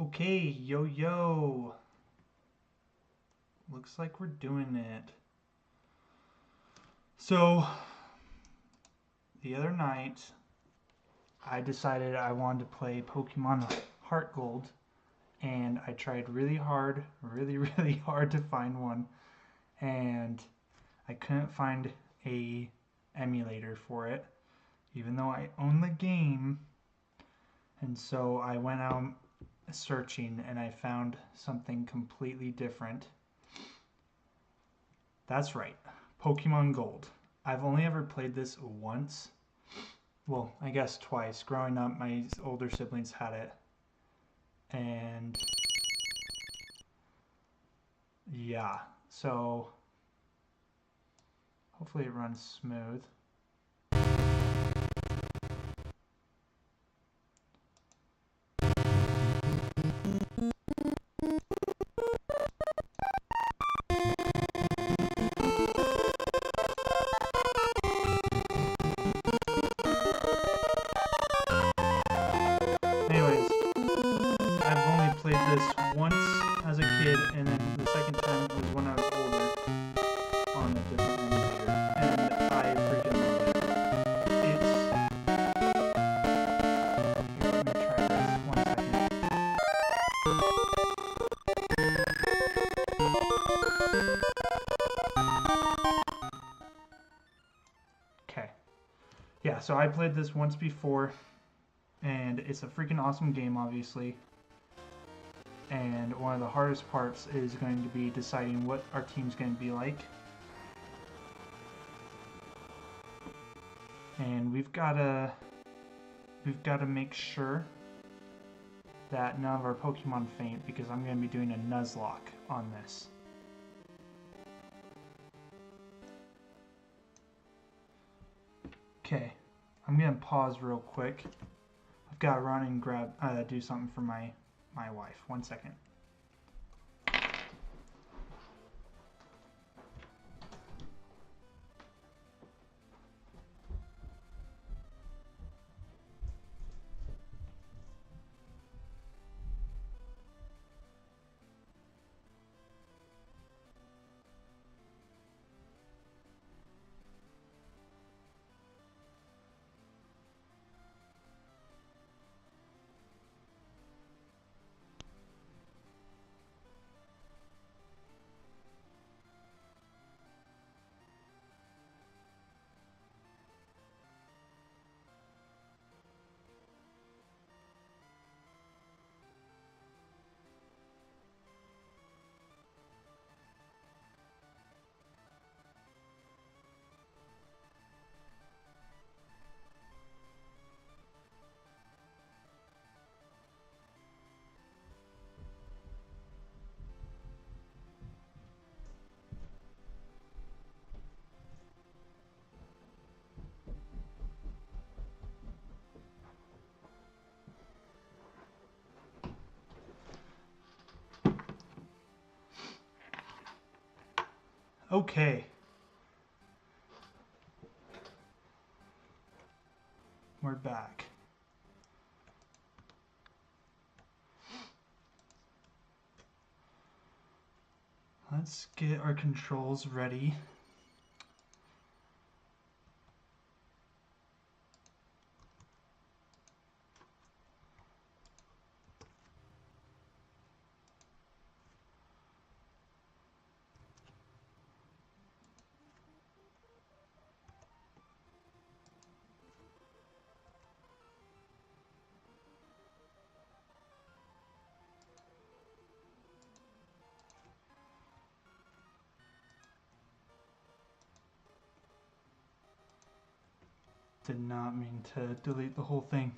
Okay, yo yo. Looks like we're doing it. So, the other night, I decided I wanted to play Pokemon Heart Gold, and I tried really hard, really hard to find one, and I couldn't find a emulator for it, even though I own the game. And so I went out searching and I found something completely different. That's right, Pokemon Gold. I've only ever played this once. Well, I guess twice. Growing up, my older siblings had it. And yeah, so hopefully it runs smooth. Anyways, I've only played this once as a kid, and then the second time was when I was older on a different emulator, and I freaking love it. Here, let me try this. 1 second. Okay. Yeah, so I played this once before, and it's a freaking awesome game, obviously. And one of the hardest parts is going to be deciding what our team's going to be like. And we've got to make sure that none of our Pokemon faint, because I'm going to be doing a Nuzlocke on this. Okay, I'm going to pause real quick. I've got to run and grab do something for my wife. 1 second. Okay. We're back. Let's get our controls ready. Did not mean to delete the whole thing.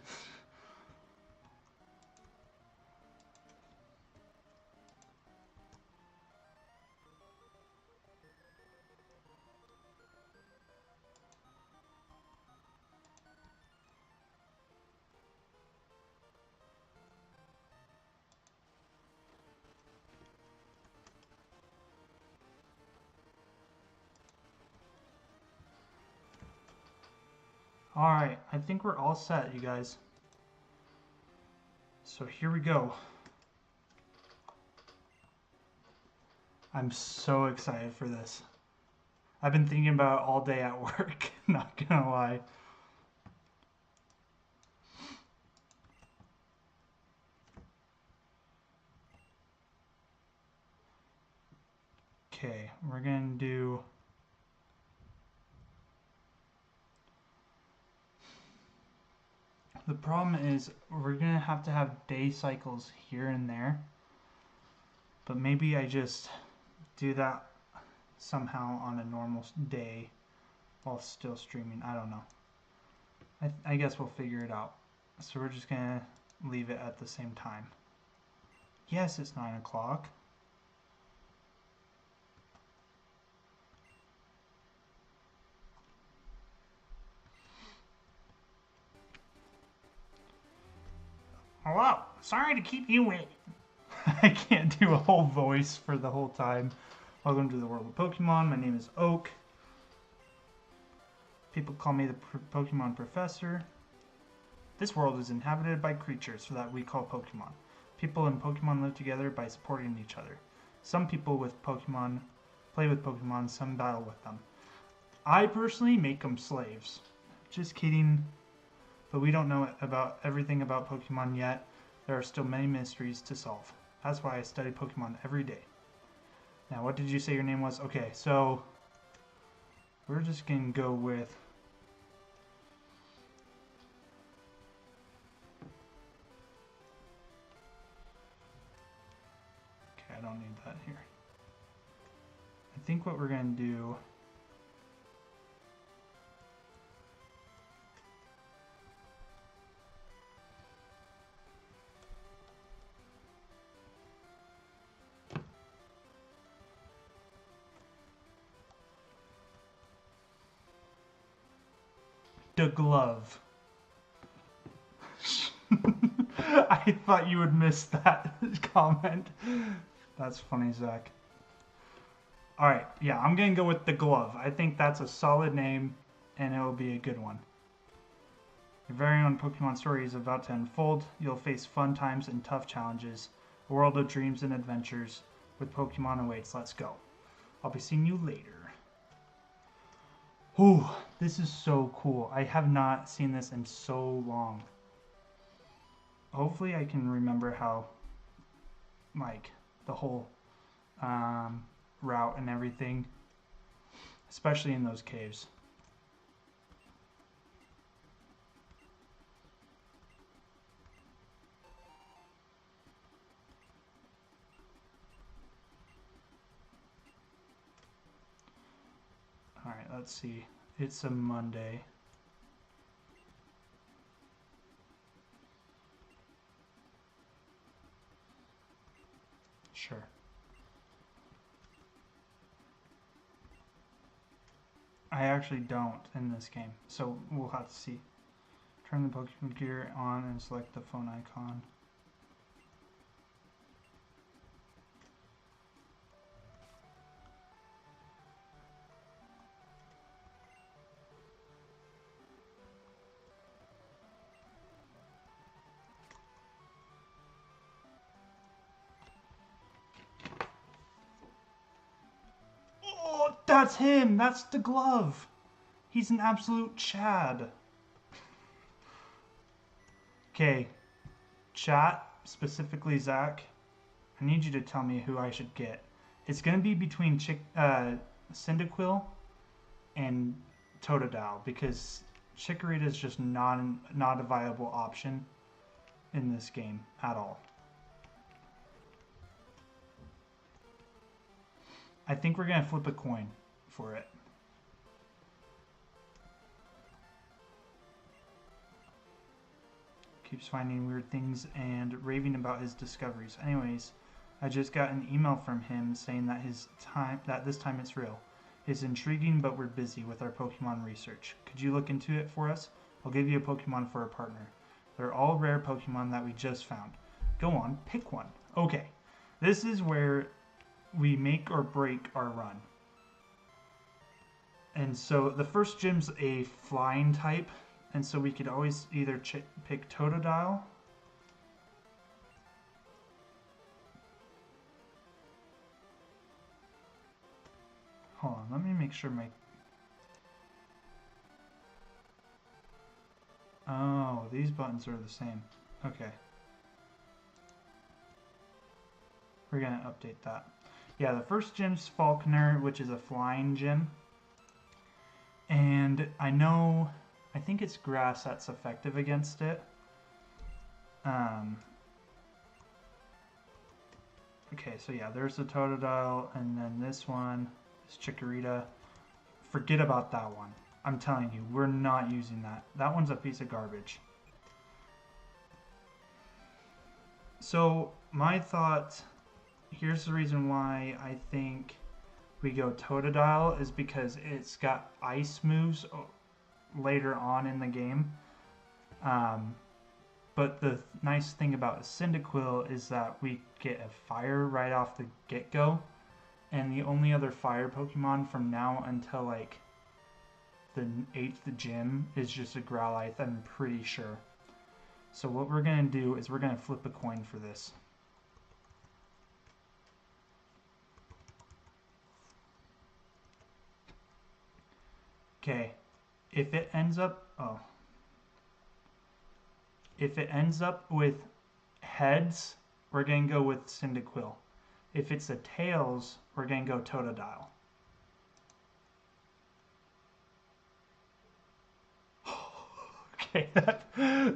Alright, I think we're all set, you guys. So here we go. I'm so excited for this. I've been thinking about it all day at work, not gonna lie. Okay, we're gonna do... The problem is we're gonna have to have day cycles here and there. But maybe I just do that somehow on a normal day while still streaming. I don't know. I guess we'll figure it out. So we're just gonna leave it at the same time. Yes, it's 9 o'clock. Hello, sorry to keep you waiting. I can't do a whole voice for the whole time. Welcome to the world of Pokemon. My name is Oak. People call me the Pokemon Professor. This world is inhabited by creatures that we call Pokemon. People and Pokemon live together by supporting each other. Some people with Pokemon play with Pokemon, some battle with them. I personally make them slaves. Just kidding. But we don't know about everything about Pokemon yet. There are still many mysteries to solve. That's why I study Pokemon every day. Now, what did you say your name was? Okay, so we're just going to go with... Okay, I don't need that here. I think what we're going to do... The glove. I thought you would miss that comment. That's funny, Zach. Alright, yeah, I'm gonna go with the glove. I think that's a solid name, and it will be a good one. Your very own Pokemon story is about to unfold. You'll face fun times and tough challenges. A world of dreams and adventures with Pokemon awaits. Let's go. I'll be seeing you later. Ooh, this is so cool. I have not seen this in so long. Hopefully I can remember how, like, the whole route and everything, especially in those caves. Alright, let's see. It's a Monday. Sure. I actually don't in this game, so we'll have to see. Turn the Pokemon gear on and select the phone icon. Oh, that's him! That's the glove! He's an absolute Chad. Okay, chat, specifically Zach, I need you to tell me who I should get. It's going to be between Cyndaquil and Totodile, because Chikorita is just not a viable option in this game at all. I think we're going to flip a coin for it. Keeps finding weird things and raving about his discoveries. Anyways, I just got an email from him saying that this time it's real. It's intriguing, but we're busy with our Pokemon research. Could you look into it for us? I'll give you a Pokemon for a partner. They're all rare Pokemon that we just found. Go on, pick one. Okay, this is where we make or break our run. And so the first gym's a flying type, and so we could always either pick Totodile Hold on, let me make sure my... Oh, these buttons are the same. Okay. We're going to update that. Yeah, the first gym's Falconer, which is a flying gym. And I think it's grass that's effective against it. Okay, so yeah, there's the Totodile, and then this one is Chikorita. Forget about that one. I'm telling you, we're not using that. That one's a piece of garbage. So, my thought, here's the reason why I think we go Totodile is because it's got ice moves later on in the game. But the nice thing about Cyndaquil is that we get a fire right off the get-go. And the only other fire Pokemon from now until like the 8th gym is just a Growlithe, I'm pretty sure. So what we're going to do is we're going to flip a coin for this. Okay, if it ends up... Oh. If it ends up with heads, we're going to go with Cyndaquil. If it's a tails, we're going to go Totodile. Okay,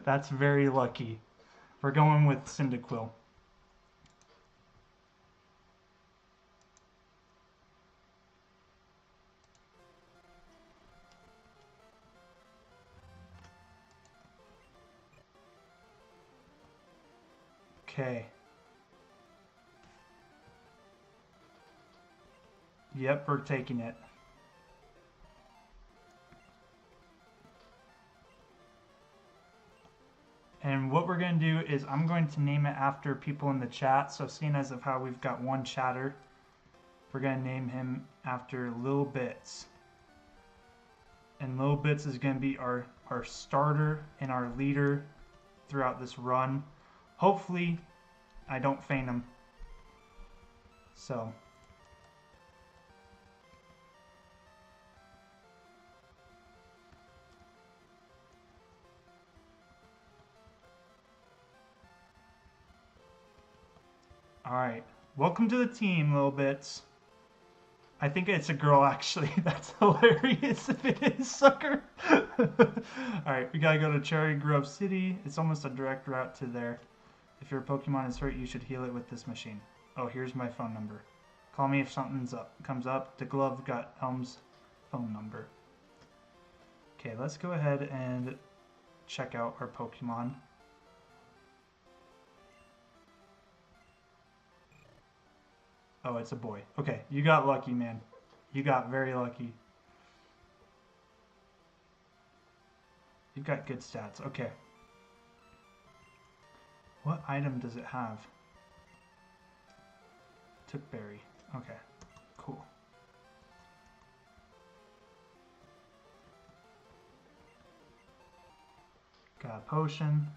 that's very lucky. We're going with Cyndaquil. Okay. Yep, we're taking it. And what we're going to do is I'm going to name it after people in the chat. So seeing as of how we've got one chatter, we're going to name him after Lil Bits. And Lil Bits is going to be our starter and our leader throughout this run. Hopefully, I don't feign him. So. Alright. Welcome to the team, Lil Bits. I think it's a girl, actually. That's hilarious if it is, sucker. Alright, we gotta go to Cherry Grove City. It's almost a direct route to there. If your Pokemon is hurt, you should heal it with this machine. Oh, here's my phone number. Call me if something's comes up. The glove got Elm's phone number. Okay, let's go ahead and check out our Pokemon. Oh, it's a boy. Okay, you got lucky, man. You got very lucky. You've got good stats. Okay. What item does it have? Took berry. Okay, cool. Got a potion.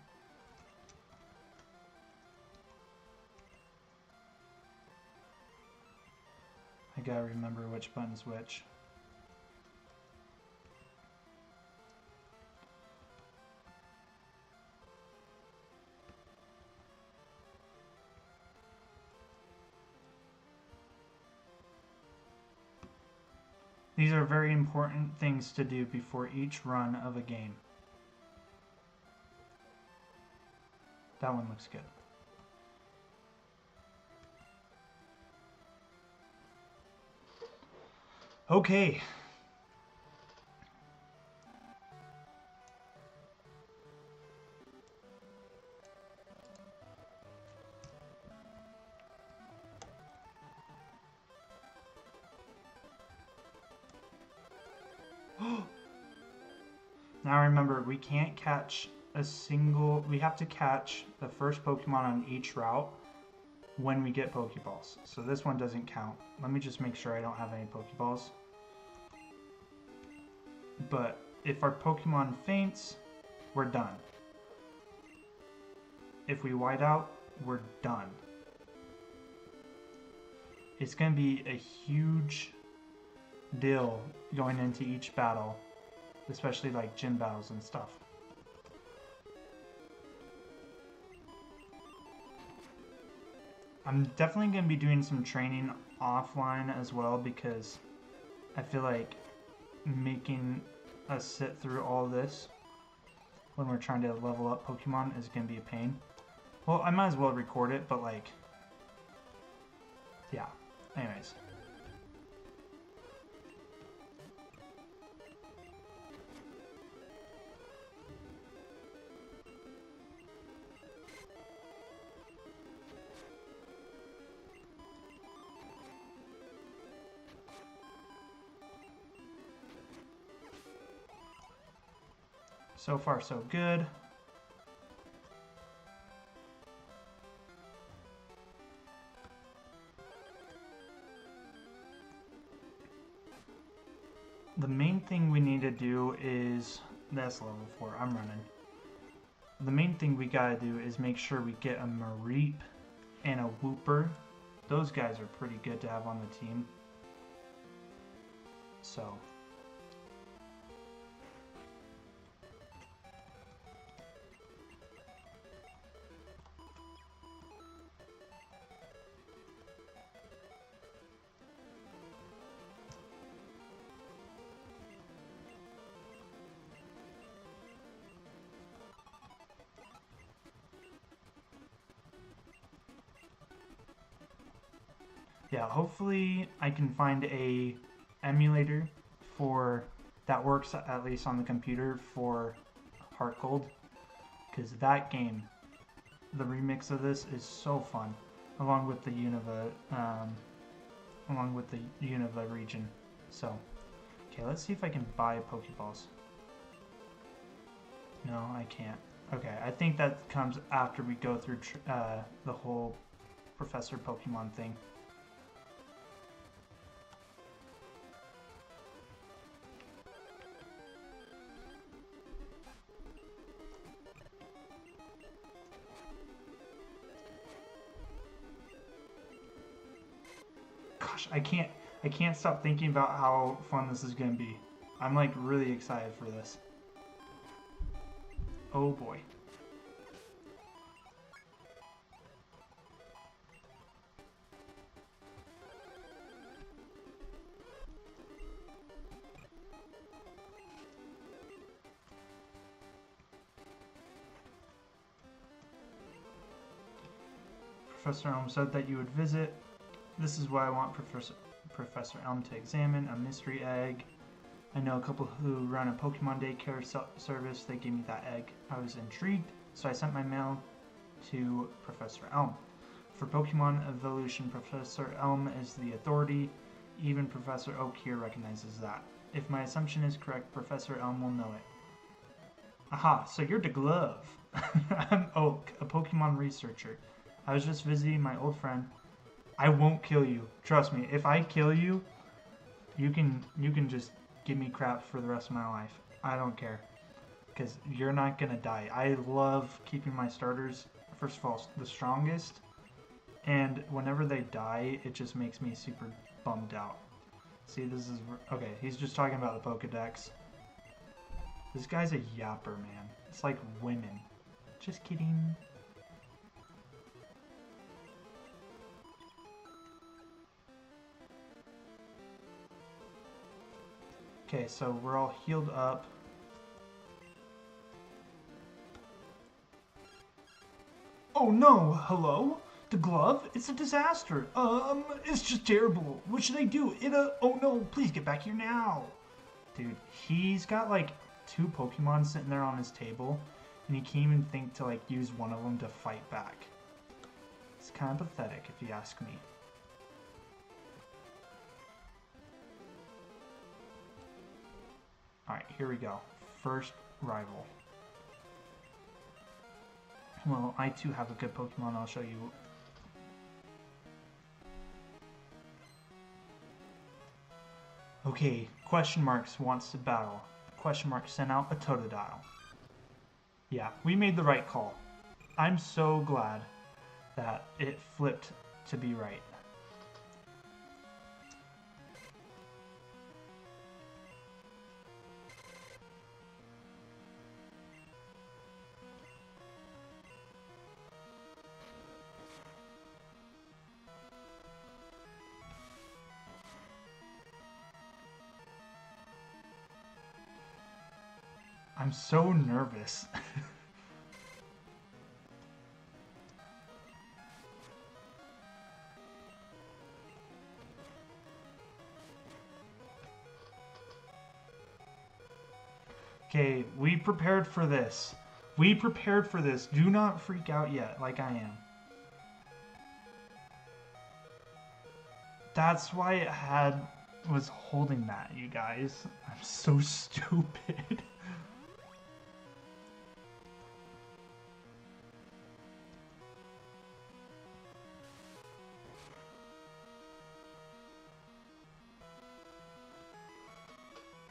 I gotta remember which button's which. These are very important things to do before each run of a game. That one looks good. Okay. Now remember, we can't catch a single... We have to catch the first Pokemon on each route when we get Pokeballs. So this one doesn't count. Let me just make sure I don't have any Pokeballs. But if our Pokemon faints, we're done. If we white out, we're done. It's going to be a huge deal going into each battle, especially like gym battles and stuff. I'm definitely going to be doing some training offline as well, because I feel like making us sit through all this when we're trying to level up Pokemon is going to be a pain. Well, I might as well record it, but like, yeah. Anyways. So far, so good. The main thing we need to do is, that's level 4, I'm running. The main thing we gotta do is make sure we get a Mareep and a Wooper. Those guys are pretty good to have on the team. So. Yeah, hopefully I can find a emulator for that works at least on the computer for Heart Gold, because that game, the remix of this is so fun, along with the Unova region. So, okay, let's see if I can buy Pokeballs. No, I can't. Okay, I think that comes after we go through the whole Professor Pokemon thing. Gosh, I can't stop thinking about how fun this is going to be. I'm like really excited for this. Oh boy. Professor Elm said that you would visit. This is what I want Professor Elm to examine, a mystery egg. I know a couple who run a Pokemon daycare service. They gave me that egg. I was intrigued, so I sent my mail to Professor Elm. For Pokemon evolution, Professor Elm is the authority. Even Professor Oak here recognizes that. If my assumption is correct, Professor Elm will know it. Aha, so you're the Glove. I'm Oak, a Pokemon researcher. I was just visiting my old friend. I won't kill you. Trust me, if I kill you, you can just give me crap for the rest of my life. I don't care. Because you're not going to die. I love keeping my starters, first of all, the strongest. And whenever they die, it just makes me super bummed out. See, this is... Okay, he's just talking about the Pokedex. This guy's a yapper, man. It's like women. Just kidding. Okay, so we're all healed up. Oh no, hello? The glove? It's a disaster. It's just terrible. What should I do? Oh no, please get back here now. Dude, he's got like 2 Pokemon sitting there on his table, and he can't even think to like use one of them to fight back. It's kind of pathetic if you ask me. Alright, here we go. First rival. Well, I too have a good Pokemon I'll show you. Okay, question marks wants to battle. Question mark sent out a Totodile. Yeah, we made the right call. I'm so glad that it flipped to be right. I'm so nervous. Okay, we prepared for this. We prepared for this. Do not freak out yet, like I am. That's why it was holding that, you guys. I'm so stupid.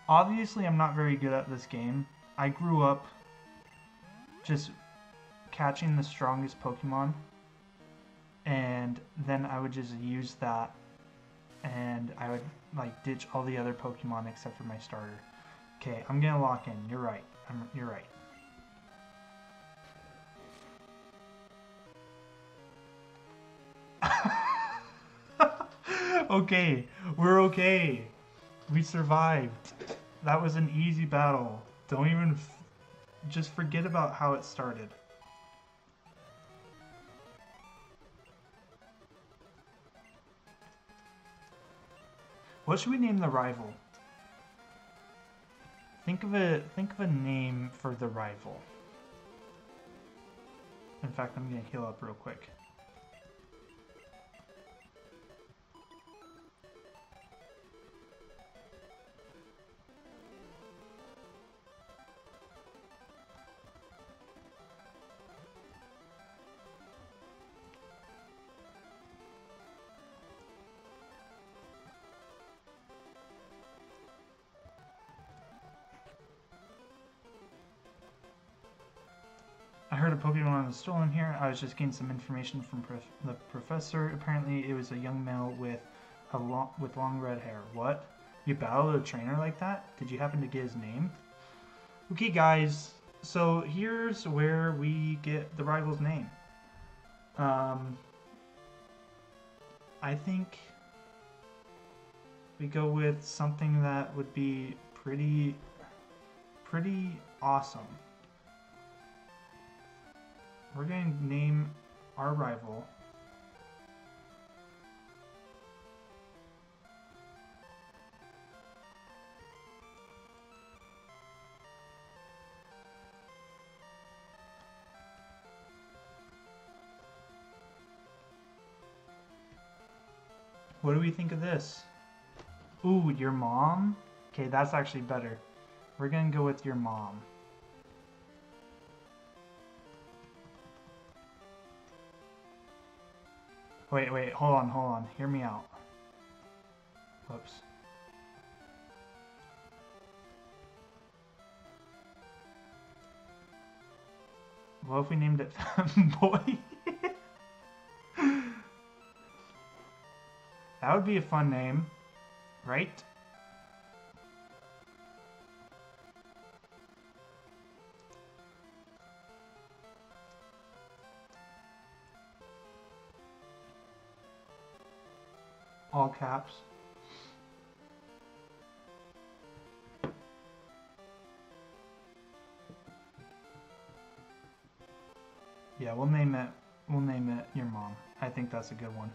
Obviously, I'm not very good at this game. I grew up just catching the strongest Pokemon, and then I would just use that, and I would like ditch all the other Pokemon except for my starter. Okay, I'm gonna lock in. You're right. You're right. Okay, we're okay. We survived. That was an easy battle. Don't even... just forget about how it started. What should we name the rival? Think of a name for the rival. In fact, I'm gonna heal up real quick. I heard a Pokemon was stolen here. I was just getting some information from the professor. Apparently, it was a young male with long red hair. What? You battled a trainer like that? Did you happen to get his name? Okay, guys. So here's where we get the rival's name. I think we go with something that would be pretty awesome. We're going to name our rival What do we think of this? Ooh, your mom? Okay, that's actually better. We're going to go with your mom. Wait, hold on. Hear me out. Whoops. What if we named it Boy? That would be a fun name, right? All caps. Yeah, we'll name it your mom. I think that's a good one.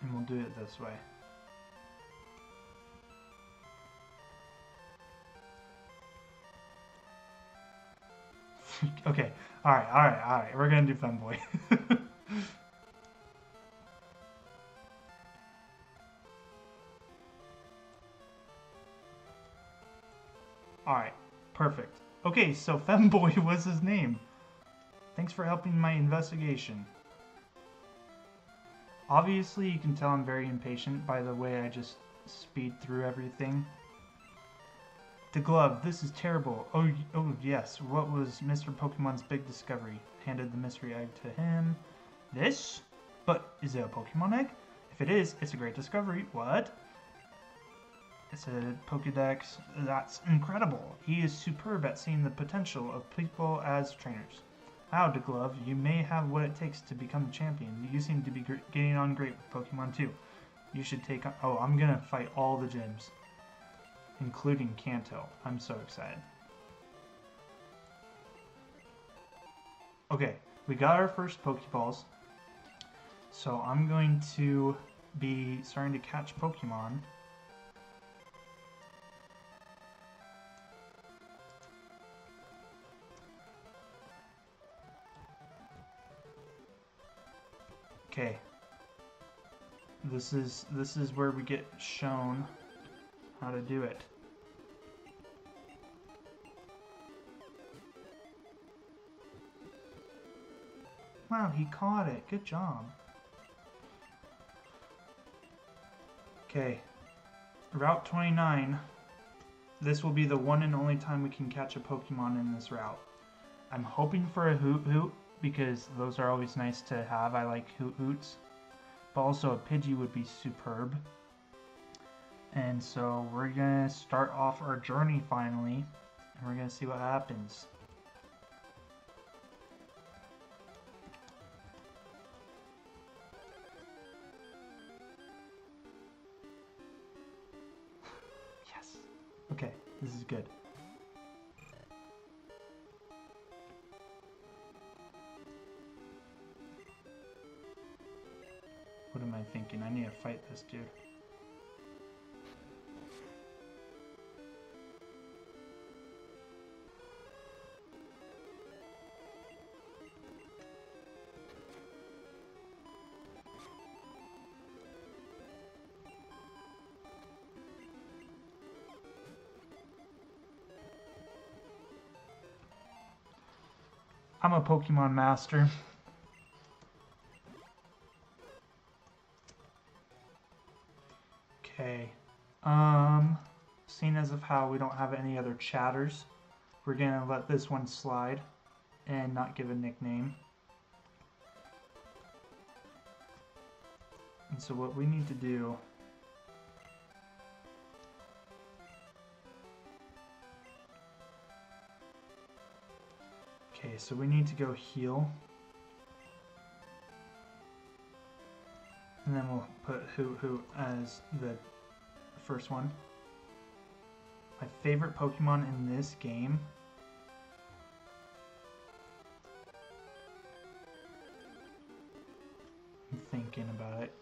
And we'll do it this way. Okay. All right. We're gonna do Femboy. All right. Perfect. Okay, so Femboy was his name. Thanks for helping my investigation. Obviously, you can tell I'm very impatient by the way I just speed through everything. The glove, this is terrible. Oh yes, what was Mr. Pokemon's big discovery? Handed the mystery egg to him. This? But is it a Pokemon egg? If it is, it's a great discovery. What? It's a Pokedex. That's incredible. He is superb at seeing the potential of people as trainers. Wow, DeGlove, you may have what it takes to become a champion. You seem to be getting on great with Pokemon too. You should take on... Oh, I'm gonna fight all the gyms, including Kanto. I'm so excited. Okay, we got our first Pokeballs. So I'm going to be starting to catch Pokemon. Okay. This is where we get shown how to do it. Wow, he caught it. Good job. Okay. Route 29. This will be the one and only time we can catch a Pokemon in this route. I'm hoping for a Hoot Hoot, because those are always nice to have. I like Hoot Hoots. But also a Pidgey would be superb. And so we're going to start off our journey finally. And we're going to see what happens. Yes. Okay, this is good. What am I thinking? I need to fight this dude. I'm a Pokemon master. Okay. Seeing as of how we don't have any other chatters, we're gonna let this one slide and not give a nickname. And so what we need to do okay, so we need to go heal. And then we'll put Hoot Hoot as the first one. My favorite Pokemon in this game I'm thinking about it.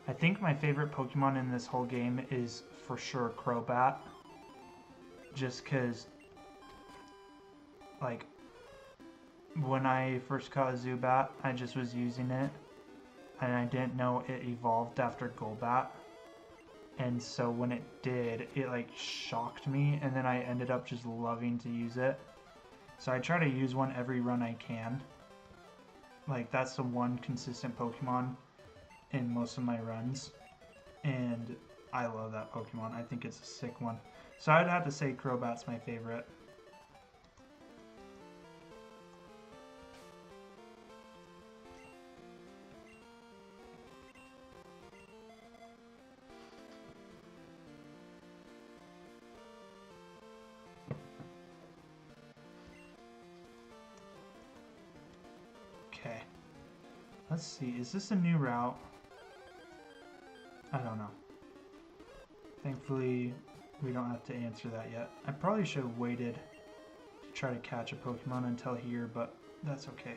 I think my favorite Pokemon in this whole game is for sure Crobat. Just because, like, when I first caught a Zubat, I just was using it, and I didn't know it evolved after Golbat. And so when it did, it like shocked me, and then I ended up just loving to use it. So I try to use one every run I can. Like, that's the one consistent Pokemon in most of my runs, and I love that Pokemon. I think it's a sick one. So I'd have to say Crobat's my favorite. Okay. Let's see, is this a new route? I don't know. Thankfully, we don't have to answer that yet. I probably should have waited to try to catch a Pokemon until here, but that's okay.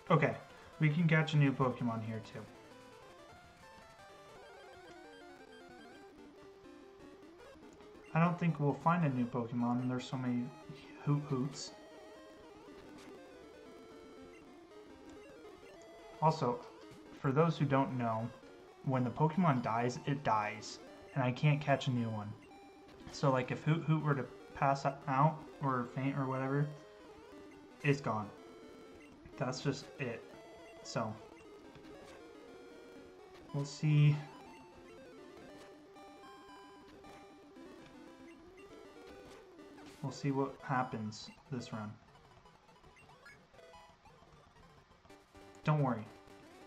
Okay, we can catch a new Pokemon here too. I don't think we'll find a new Pokemon. There's so many Hoot Hoots. Also, for those who don't know, when the Pokemon dies, it dies. And I can't catch a new one. So like if Hoot Hoot were to pass out or faint or whatever, it's gone. That's just it. So, we'll see. We'll see what happens this run. Don't worry.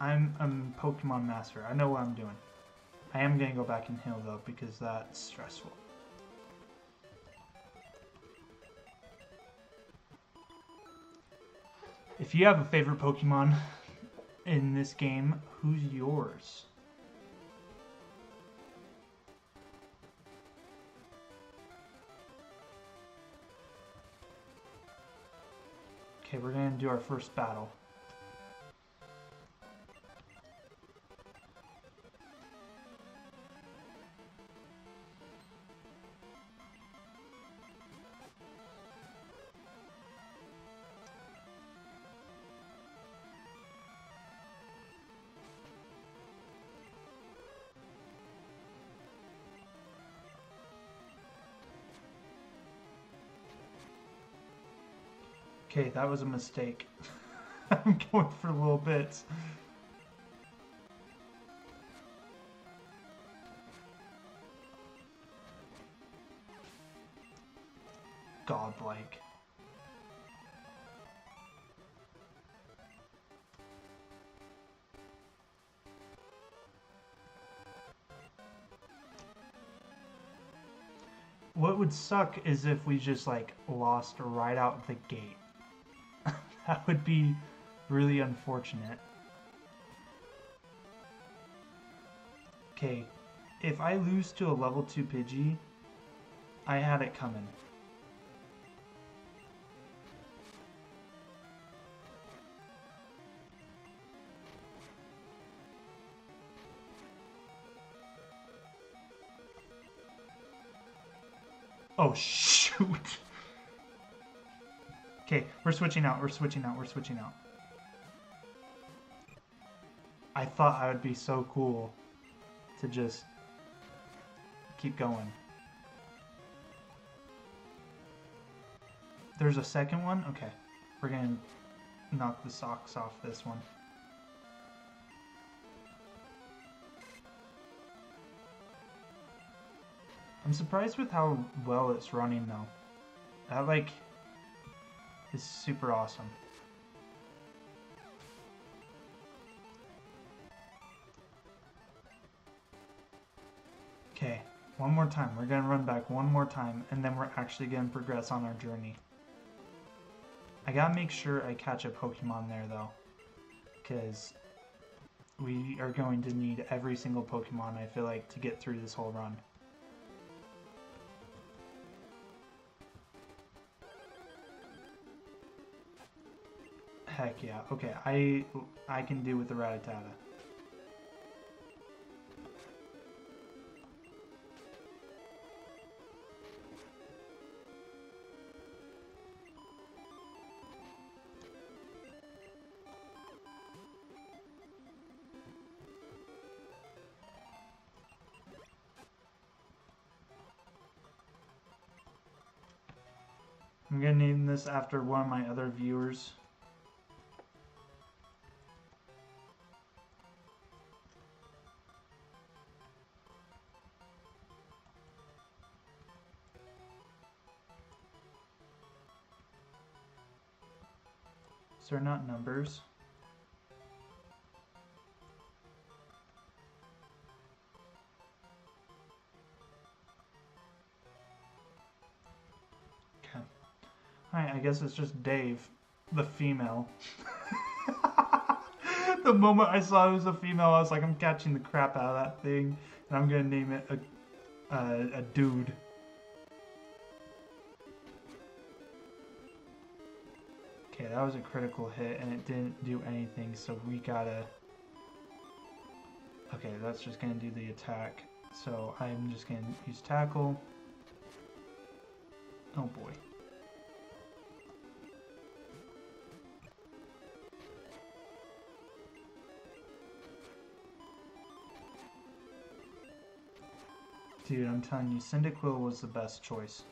I'm a Pokemon master. I know what I'm doing. I am going to go back and heal though because that's stressful. If you have a favorite Pokemon in this game, who's yours? Okay, we're going to do our first battle. Okay, that was a mistake. I'm going for little bits. Godlike. What would suck is if we just like lost right out the gate. That would be really unfortunate. Okay, if I lose to a level 2 Pidgey, I had it coming. Oh, shoot! Okay, we're switching out, we're switching out, we're switching out. I thought I would be so cool to just keep going. There's a second one? Okay, we're gonna knock the socks off this one. I'm surprised with how well it's running though. That like is super awesome. Okay, one more time. We're gonna run back one more time and then we're actually gonna progress on our journey. I gotta make sure I catch a Pokemon there though, because we are going to need every single Pokemon I feel like to get through this whole run. Heck yeah. Okay, I can do with the Rattata. I'm gonna name this after one of my other viewers. So they're not numbers. Okay. Alright, I guess it's just Dave, the female. The moment I saw it was a female, I was like, I'm catching the crap out of that thing, and I'm gonna name it a dude. Okay, that was a critical hit, and it didn't do anything, so we gotta... Okay, that's just gonna do the attack. So I'm just gonna use tackle. Oh boy. Dude, I'm telling you, Cyndaquil was the best choice.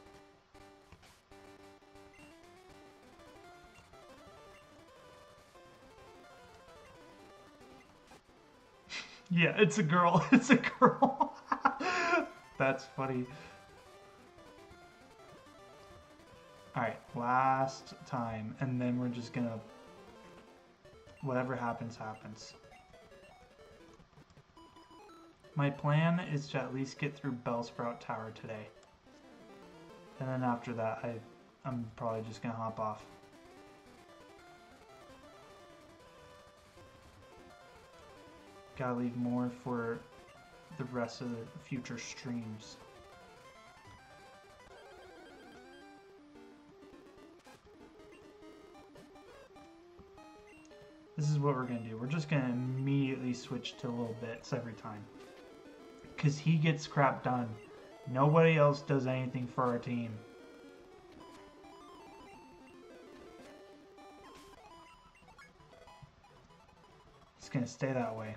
Yeah, it's a girl. It's a girl. That's funny. Alright, last time. And then we're just gonna... Whatever happens, happens. My plan is to at least get through Bellsprout Tower today. And then after that, I'm probably just gonna hop off. Gotta leave more for the rest of the future streams. This is what we're gonna do. We're just gonna immediately switch to little bits every time. Because he gets crap done. Nobody else does anything for our team. It's gonna stay that way.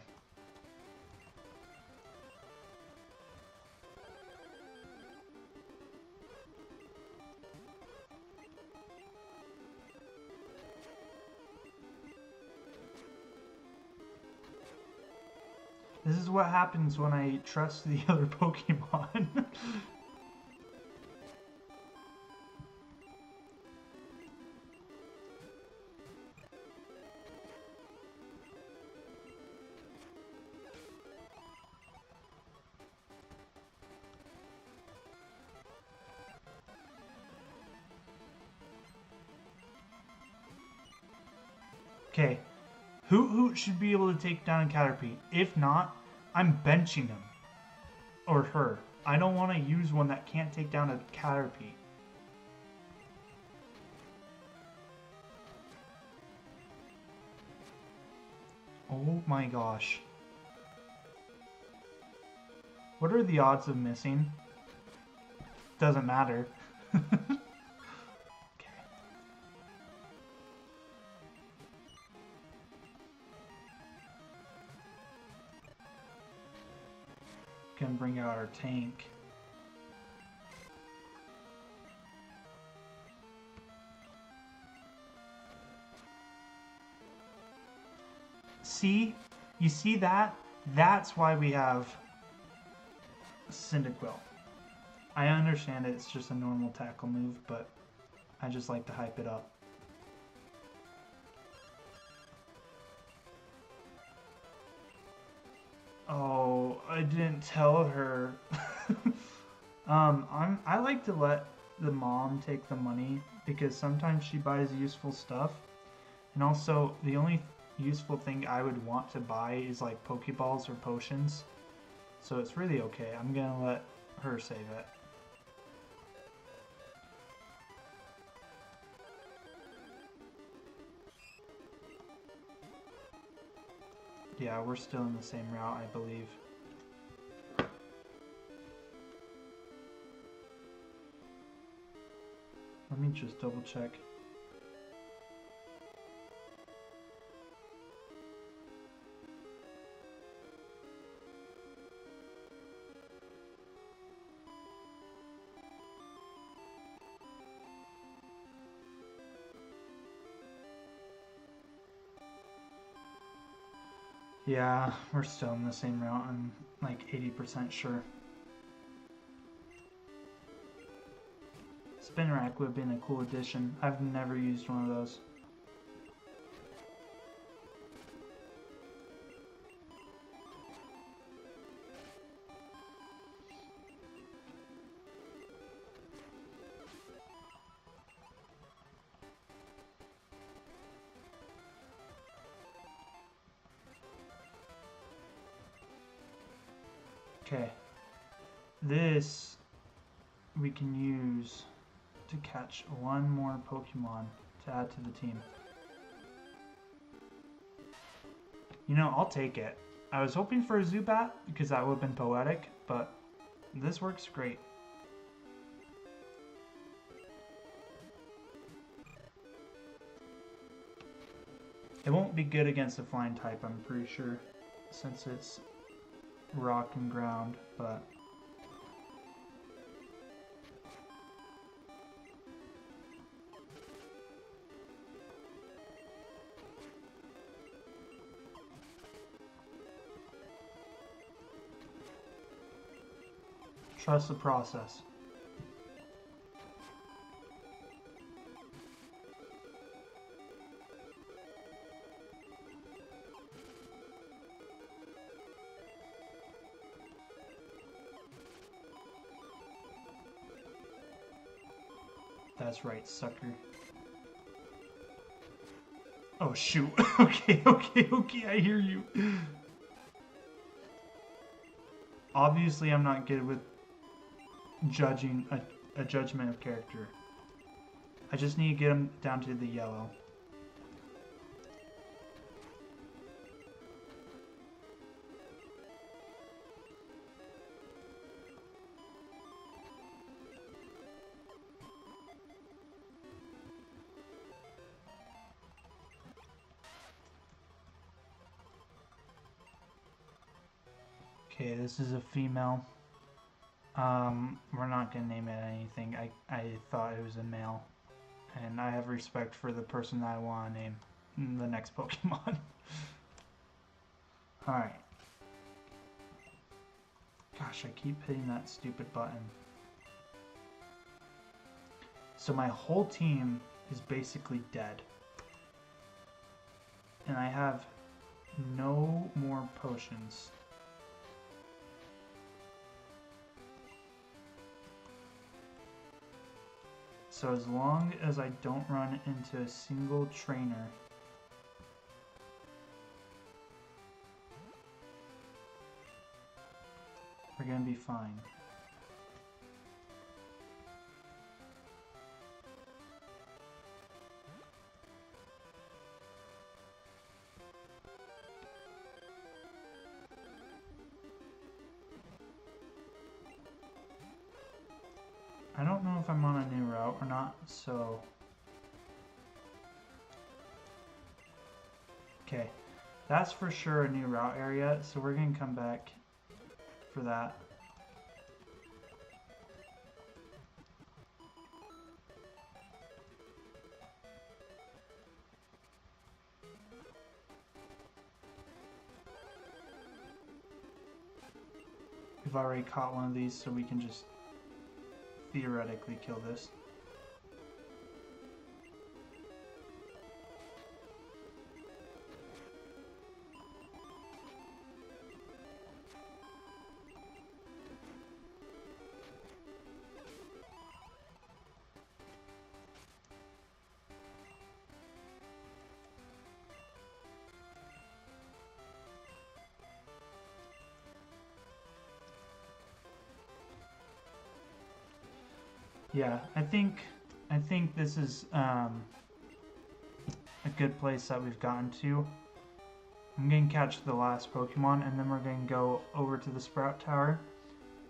This is what happens when I trust the other Pokemon. Okay. Hoot should be able to take down a Caterpie. If not, I'm benching him. Or her. I don't want to use one that can't take down a Caterpie. Oh my gosh. What are the odds of missing? Doesn't matter. Can bring out our tank. See? You see that? That's why we have Cyndaquil. I understand it's just a normal tackle move, but I just like to hype it up. Oh, I didn't tell her. I like to let the mom take the money because sometimes she buys useful stuff. And also, the only useful thing I would want to buy is like Pokeballs or potions. So it's really okay. I'm gonna let her save it. Yeah, we're still in the same route, I believe. Let me just double check. Yeah, we're still in the same route. I'm like 80% sure. Spin rack would have been a cool addition. I've never used one of those. Okay, this we can use to catch one more Pokemon to add to the team. You know, I'll take it. I was hoping for a Zubat because that would have been poetic, but this works great. It won't be good against a flying type, I'm pretty sure, since it's rock and ground, but Trust the process. That's right, sucker. Oh, shoot. Okay, I hear you. Obviously, I'm not good with judging a judgment of character. I just need to get him down to the yellow. Okay, this is a female. We're not gonna name it anything. I thought it was a male. And I have respect for the person that I want to name the next Pokemon. Alright. Gosh, I keep hitting that stupid button. So my whole team is basically dead. And I have no more potions. So as long as I don't run into a single trainer, we're gonna be fine. I don't know if I'm on a new route or not, so... Okay, that's for sure a new route area, so we're gonna come back for that. We've already caught one of these, so we can just theoretically kill this. Yeah, I think this is a good place that we've gotten to. I'm going to catch the last Pokemon, and then we're going to go over to the Sprout Tower,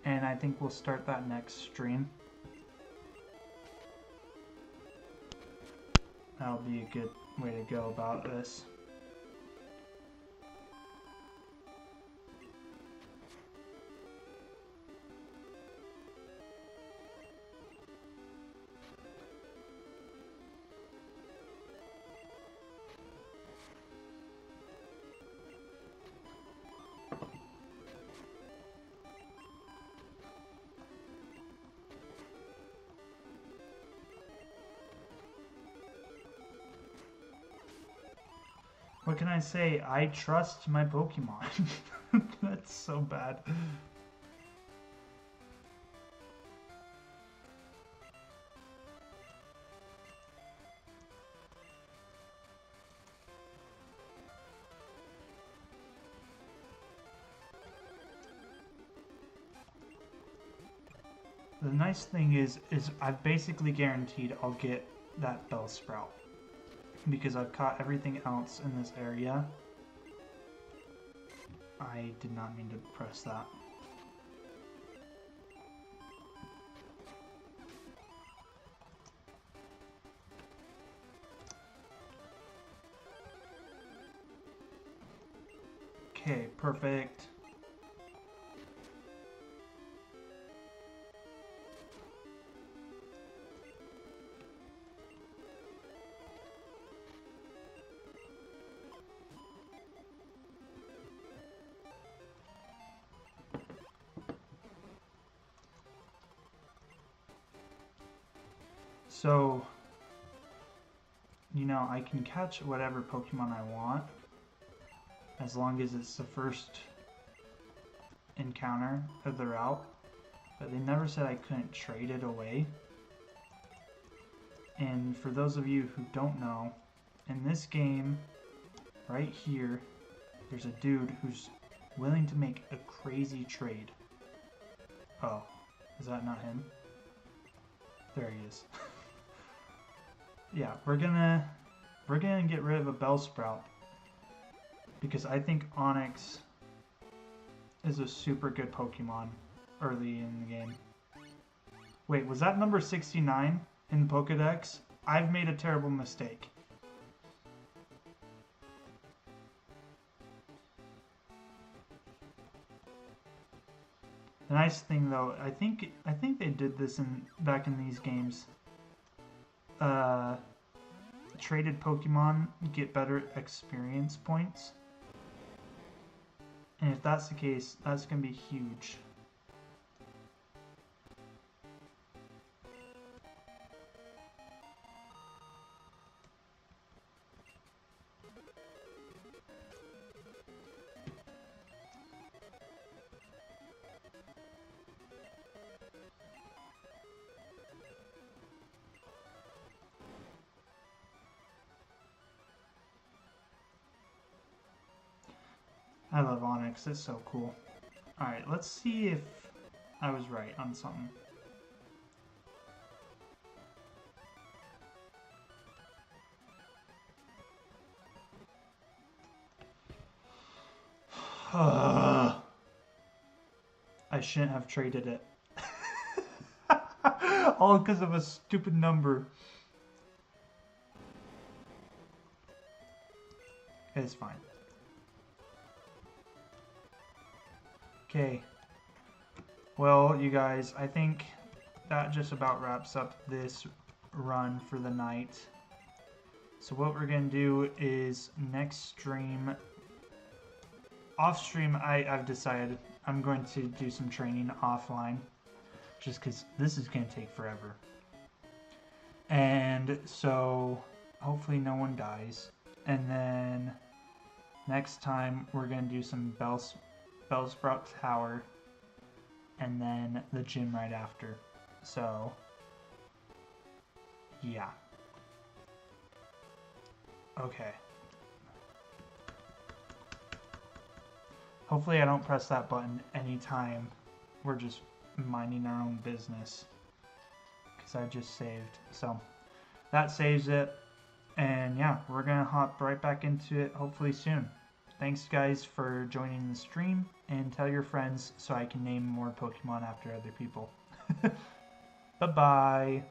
and I think we'll start that next stream. That'll be a good way to go about this. What can I say? I trust my Pokemon. That's so bad. The nice thing is I've basically guaranteed I'll get that Bellsprout, because I've caught everything else in this area. I did not mean to press that. Okay, perfect. So, you know, I can catch whatever Pokemon I want as long as it's the first encounter of the route, but they never said I couldn't trade it away. And for those of you who don't know, in this game, right here, there's a dude who's willing to make a crazy trade. Oh, is that not him? There he is. Yeah, we're gonna get rid of a Bellsprout because I think Onix is a super good Pokemon early in the game. Wait, was that number 69 in the Pokedex? I've made a terrible mistake. The nice thing though, I think they did this back in these games. Traded Pokemon get better experience points. And if that's the case, that's going to be huge. I love Onix, it's so cool. Alright, let's see if I was right on something. I shouldn't have traded it. All because of a stupid number. It's fine. Okay. Well, you guys, I think that just about wraps up this run for the night. So what we're going to do is next stream, off stream, I've decided I'm going to do some training offline just because this is going to take forever. And so hopefully no one dies. And then next time we're going to do some Bellsprout Tower, and then the gym right after. So, yeah. Okay. Hopefully I don't press that button anytime we're just minding our own business, because I just saved. So, that saves it. And yeah, we're going to hop right back into it hopefully soon. Thanks guys for joining the stream, and tell your friends so I can name more Pokemon after other people. Bye-bye.